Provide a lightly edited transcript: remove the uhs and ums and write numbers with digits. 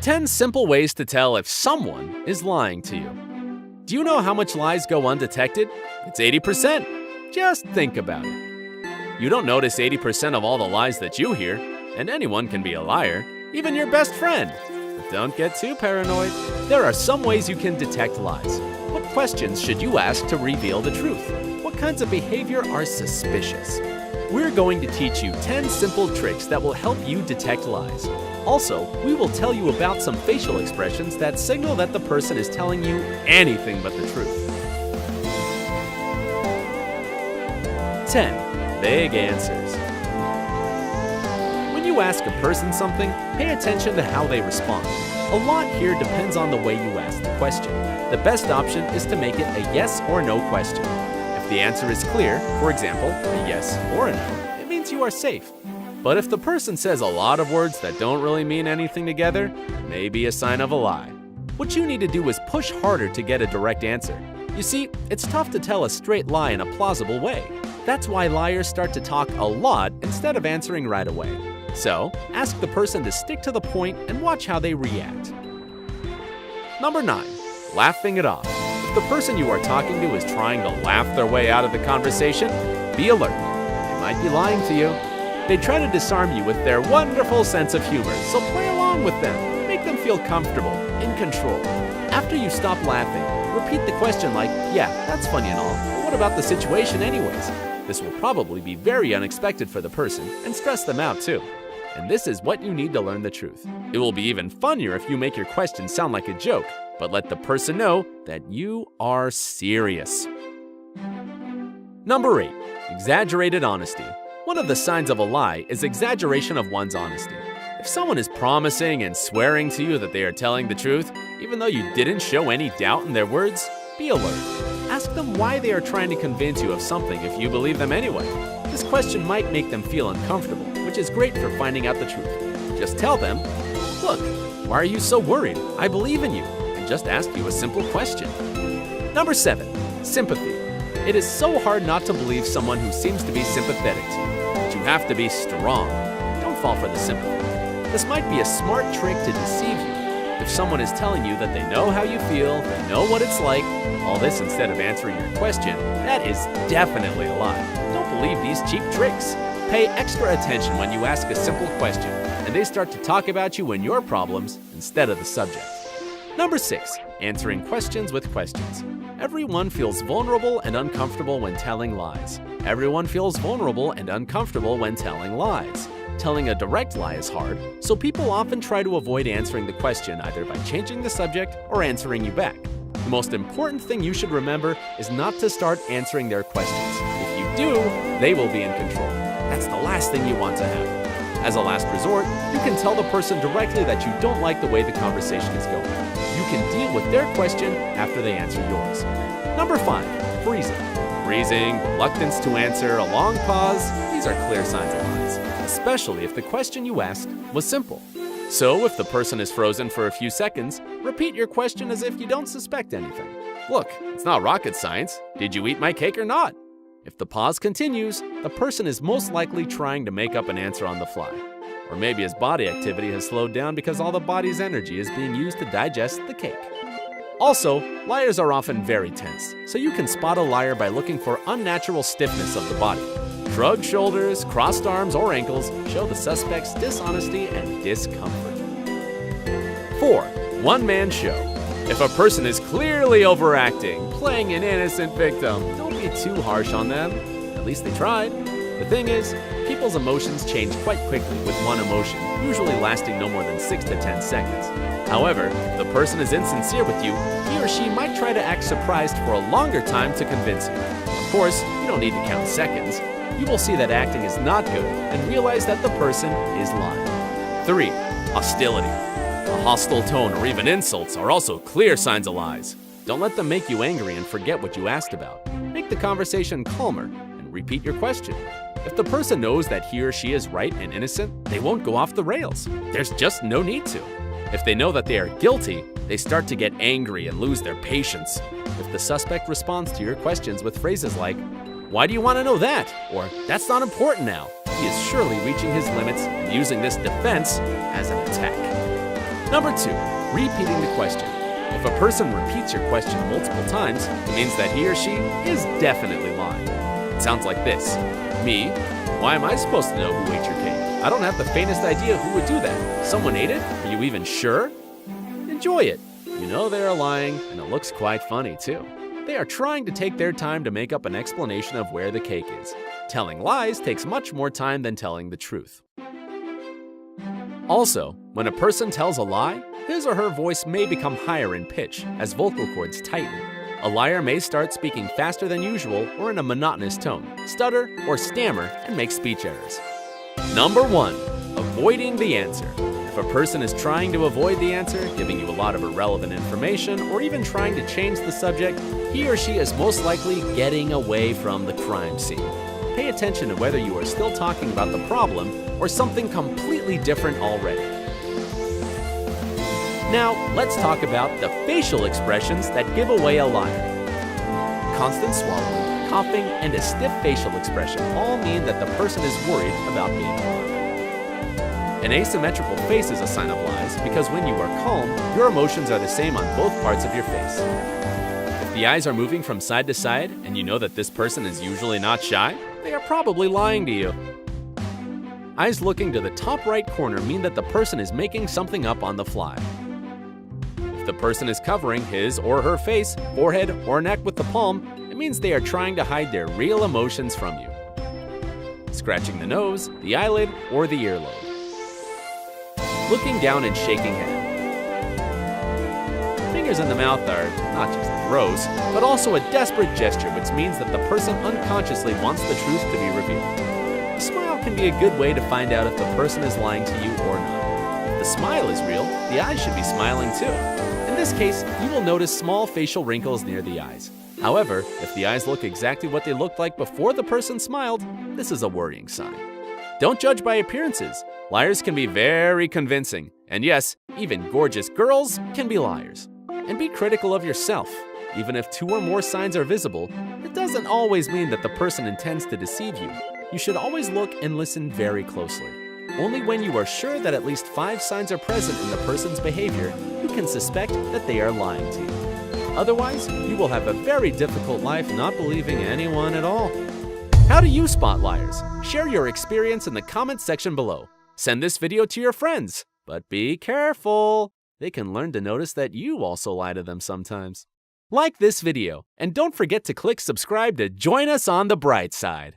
10 simple ways to tell if someone is lying to you. Do you know how much lies go undetected? It's 80%. Just think about it. You don't notice 80% of all the lies that you hear, and anyone can be a liar, even your best friend. But don't get too paranoid. There are some ways you can detect lies. What questions should you ask to reveal the truth? What kinds of behavior are suspicious? We're going to teach you 10 simple tricks that will help you detect lies. Also, we will tell you about some facial expressions that signal that the person is telling you anything but the truth. 10 Vague answers. When you ask a person something, pay attention to how they respond. A lot here depends on the way you ask the question. The best option is to make it a yes or no question. If the answer is clear, for example, a yes or a no, it means you are safe. But if the person says a lot of words that don't really mean anything together, it may be a sign of a lie. What you need to do is push harder to get a direct answer. You see, it's tough to tell a straight lie in a plausible way. That's why liars start to talk a lot instead of answering right away. So, ask the person to stick to the point and watch how they react. Number 9. Laughing it off. If the person you are talking to is trying to laugh their way out of the conversation, be alert. They might be lying to you. They try to disarm you with their wonderful sense of humor, so play along with them. Make them feel comfortable, in control. After you stop laughing, repeat the question like, yeah, that's funny and all, but what about the situation anyways? This will probably be very unexpected for the person and stress them out too. And this is what you need to learn the truth. It will be even funnier if you make your question sound like a joke, but let the person know that you are serious. Number 8. Exaggerated honesty. One of the signs of a lie is exaggeration of one's honesty. If someone is promising and swearing to you that they are telling the truth, even though you didn't show any doubt in their words, be alert. Ask them why they are trying to convince you of something if you believe them anyway. This question might make them feel uncomfortable, which is great for finding out the truth. Just tell them, look, why are you so worried? I believe in you, and just ask you a simple question. Number 7. Sympathy. It is so hard not to believe someone who seems to be sympathetic to you, but you have to be strong. Don't fall for the sympathy. This might be a smart trick to deceive you. If someone is telling you that they know how you feel, they know what it's like, all this instead of answering your question, that is definitely a lie. Don't believe these cheap tricks. Pay extra attention when you ask a simple question, and they start to talk about you and your problems instead of the subject. Number 6. Answering questions with questions. Everyone feels vulnerable and uncomfortable when telling lies. Everyone feels vulnerable and uncomfortable when telling lies. Telling a direct lie is hard, so people often try to avoid answering the question either by changing the subject or answering you back. The most important thing you should remember is not to start answering their questions. If you do, they will be in control. That's the last thing you want to happen. As a last resort, you can tell the person directly that you don't like the way the conversation is going. You can deal with their question after they answer yours. Number 5. Freezing. Freezing, reluctance to answer, a long pause, these are clear signs of lies, especially if the question you asked was simple. So if the person is frozen for a few seconds, repeat your question as if you don't suspect anything. Look, it's not rocket science. Did you eat my cake or not? If the pause continues, the person is most likely trying to make up an answer on the fly. Or maybe his body activity has slowed down because all the body's energy is being used to digest the cake. Also, liars are often very tense, so you can spot a liar by looking for unnatural stiffness of the body. Shrugged shoulders, crossed arms, or ankles show the suspect's dishonesty and discomfort. 4. One-man show. If a person is clearly overacting, playing an innocent victim, don't be too harsh on them. At least they tried. The thing is, people's emotions change quite quickly with one emotion, usually lasting no more than 6 to 10 seconds. However, if the person is insincere with you, he or she might try to act surprised for a longer time to convince you. Of course, you don't need to count seconds. You will see that acting is not good and realize that the person is lying. 3. Hostility. A hostile tone or even insults are also clear signs of lies. Don't let them make you angry and forget what you asked about. Make the conversation calmer and repeat your question. If the person knows that he or she is right and innocent, they won't go off the rails. There's just no need to. If they know that they are guilty, they start to get angry and lose their patience. If the suspect responds to your questions with phrases like, "Why do you want to know that?" or "That's not important now," he is surely reaching his limits and using this defense as an attack. Number 2, repeating the question. If a person repeats your question multiple times, it means that he or she is definitely lying. It sounds like this. Me? Why am I supposed to know who ate your cake? I don't have the faintest idea who would do that. Someone ate it? Are you even sure? Enjoy it. You know they are lying, and it looks quite funny too. They are trying to take their time to make up an explanation of where the cake is. Telling lies takes much more time than telling the truth. Also, when a person tells a lie, his or her voice may become higher in pitch as vocal cords tighten. A liar may start speaking faster than usual or in a monotonous tone, stutter or stammer, and make speech errors. Number 1, avoiding the answer. If a person is trying to avoid the answer, giving you a lot of irrelevant information, or even trying to change the subject, he or she is most likely getting away from the crime scene. Pay attention to whether you are still talking about the problem or something completely different already. Now, let's talk about the facial expressions that give away a liar. Constant swallowing, coughing, and a stiff facial expression all mean that the person is worried about being lied. An asymmetrical face is a sign of lies because when you are calm, your emotions are the same on both parts of your face. If the eyes are moving from side to side and you know that this person is usually not shy, they are probably lying to you. Eyes looking to the top right corner mean that the person is making something up on the fly. If the person is covering his or her face, forehead, or neck with the palm, it means they are trying to hide their real emotions from you. Scratching the nose, the eyelid, or the earlobe. Looking down and shaking head. Fingers in the mouth are not just gross, but also a desperate gesture, which means that the person unconsciously wants the truth to be revealed. A smile can be a good way to find out if the person is lying to you or not. If the smile is real, the eyes should be smiling too. In this case, you will notice small facial wrinkles near the eyes. However, if the eyes look exactly what they looked like before the person smiled, this is a worrying sign. Don't judge by appearances. Liars can be very convincing. And yes, even gorgeous girls can be liars. And be critical of yourself. Even if 2 or more signs are visible, it doesn't always mean that the person intends to deceive you. You should always look and listen very closely. Only when you are sure that at least 5 signs are present in the person's behavior, you can suspect that they are lying to you. Otherwise, you will have a very difficult life not believing anyone at all. How do you spot liars? Share your experience in the comments section below. Send this video to your friends, but be careful. They can learn to notice that you also lie to them sometimes. Like this video, and don't forget to click subscribe to join us on the bright side.